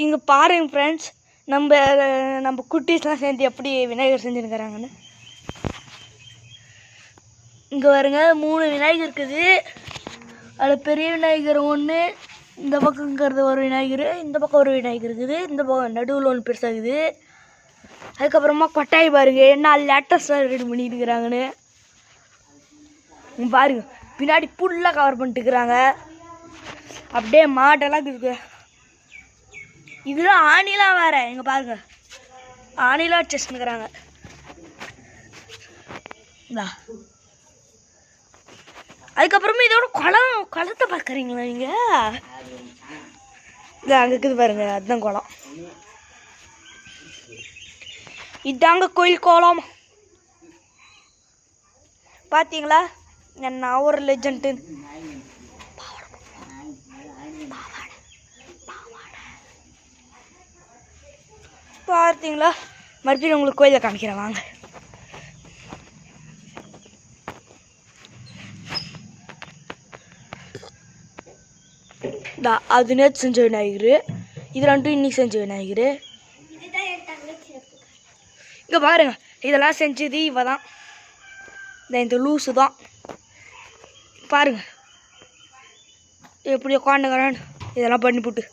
இங்கே பாருங்க ஃப்ரெண்ட்ஸ், நம்ம குட்டீஸ்லாம் சேர்ந்து எப்படி விநாயகர் செஞ்சுருக்கிறாங்கன்னு. இங்கே பாருங்க 3 விநாயகர் இருக்குது. அதில் பெரிய விநாயகர் ஒன்று, இந்த பக்கங்கிறது ஒரு விநாயகர், இந்த பக்கம் ஒரு விநாயகர் இருக்குது, இந்த பக்கம் நடுவில் ஒன்று பெருசாக இருக்குது. அதுக்கப்புறமா கொட்டாய் பாருங்க என்ன லேட்டஸ்டாக ரெடி பண்ணிட்டு இருக்கிறாங்கன்னு பாருங்க. பின்னாடி ஃபுல்லாக கவர் பண்ணிட்டுருக்குறாங்க. அப்படியே மாடெல்லாம் இருக்கு. இதெல்லாம் ஆணிலாம் வேற. இங்கே பாருங்க, ஆணிலாம் வச்சுருக்குறாங்க. அதுக்கப்புறமா இதோட குளத்தை பார்க்குறீங்களா நீங்கள்? இது அங்கே இருக்குது பாருங்க, அதுதான் குளம். இதாங்க கோயில் கோலம். பார்த்தீங்களா என்ன ஒரு லெஜெண்டு. பார்த்தீங்களா? மறுபடியும் உங்களுக்கு கோயிலை காமிக்கிறேன் வாங்க. அது நேற்று செஞ்ச விநாயகர், இது ரெண்டும் இன்னைக்கு செஞ்ச விநாயகர். இங்கே பாருங்க, இதெல்லாம் செஞ்சது இவ தான். இந்த லூஸு தான் பாருங்க எப்படி உட்காந்துக்கிறான்னு. இதெல்லாம் பண்ணி போட்டு